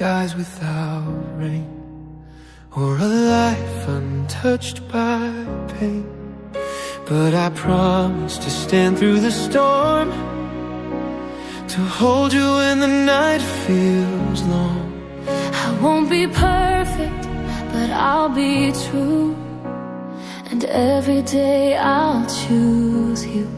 skies without rain, or a life untouched by pain. But I promise to stand through the storm, to hold you when the night feels long. I won't be perfect, but I'll be true, and every day I'll choose you.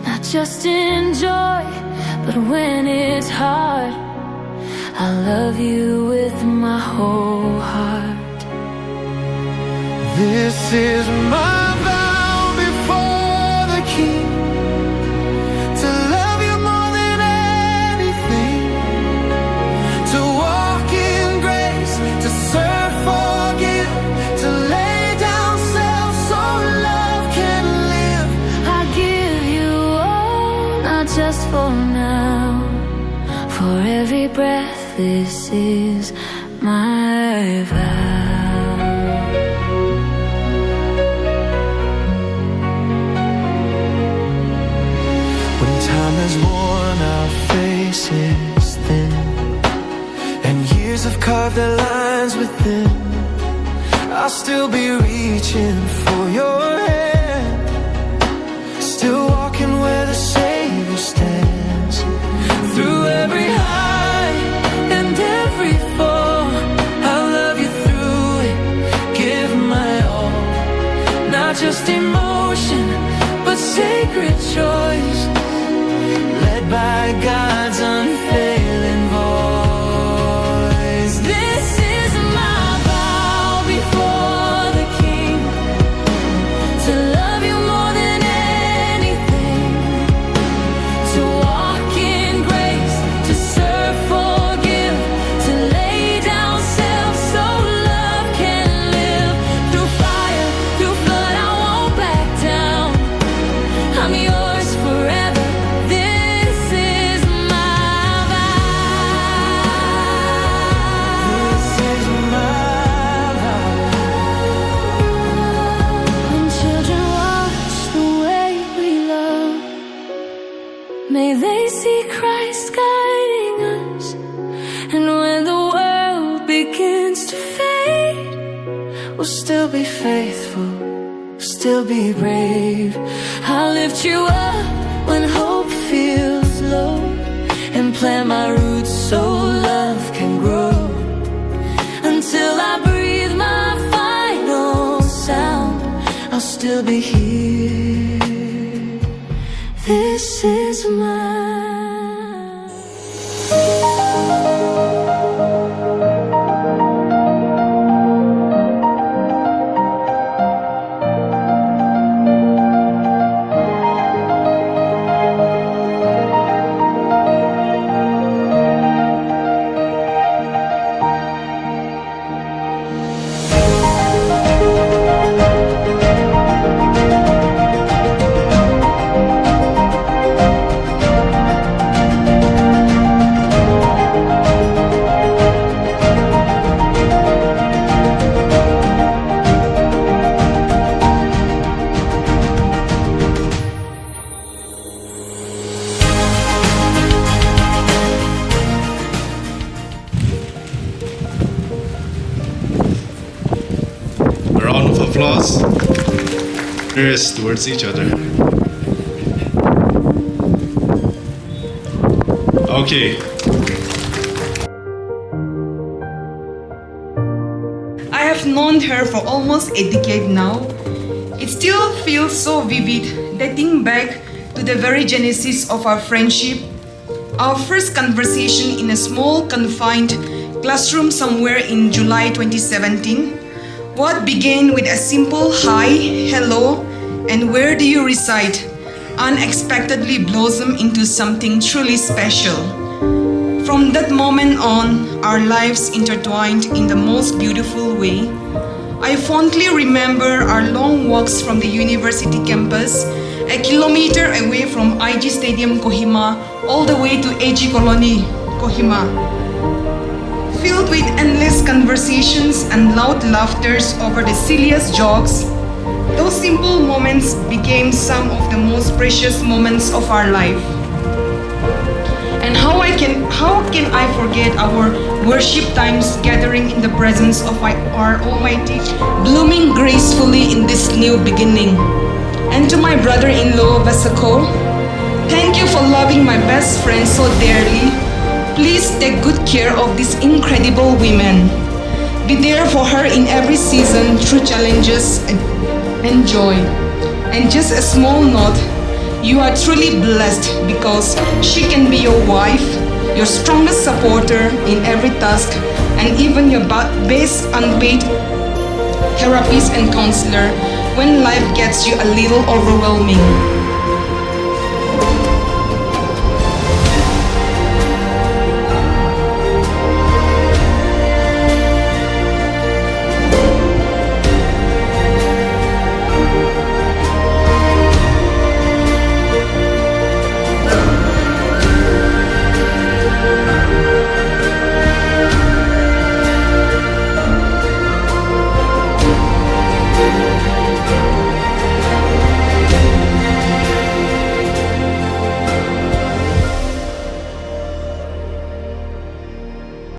Not just in joy, but when it's hard, I love you with my whole heart. This is my vow before the King, to love you more than anything, to walk in grace, to serve, forgive, to lay down self so love can live. I give you all, not just for now, for every breath. This is my vow. When time has worn our faces thin, and years have carved their lines within, I'll still be reaching for your hand, still walking where the Savior stands. Through every high and every fall, I'll love you through it, give my all. Not just emotion, but sacred choice, led by God's unfailing voice. This is my vow before the King, to love you more than anything, to walk in grace, to serve, forgive, to lay down self so love can live. Through fire, through flood, I won't back down. I'm yours forever. This is my vow. This is my vow. When children watch the way we love, may they see Christ guiding us. And when the world begins to fade, we'll still be faithful, still be brave. I'll lift you up when hope feels low, and plant my roots so love can grow. Until I breathe my final sound, I'll still be here. This is my applause. Ears towards each other. Okay. I have known her for almost a decade now. It still feels so vivid, dating back to the very genesis of our friendship. Our first conversation in a small, confined classroom somewhere in July 2017. What began with a simple hi, hello, and where do you reside, unexpectedly blossomed into something truly special. From that moment on, our lives intertwined in the most beautiful way. I fondly remember our long walks from the university campus, a kilometer away from IG Stadium Kohima, all the way to AG Colony Kohima, filled with endless conversations and loud laughters over the silliest jokes. Those simple moments became some of the most precious moments of our life. And how can I forget our worship times gathering in the presence of our Almighty, blooming gracefully in this new beginning. And to my brother-in-law, Vesukho, thank you for loving my best friend so dearly. Please take good care of these incredible women. Be there for her in every season through challenges and joy. And just a small note, you are truly blessed because she can be your wife, your strongest supporter in every task, and even your best unpaid therapist and counselor when life gets you a little overwhelming.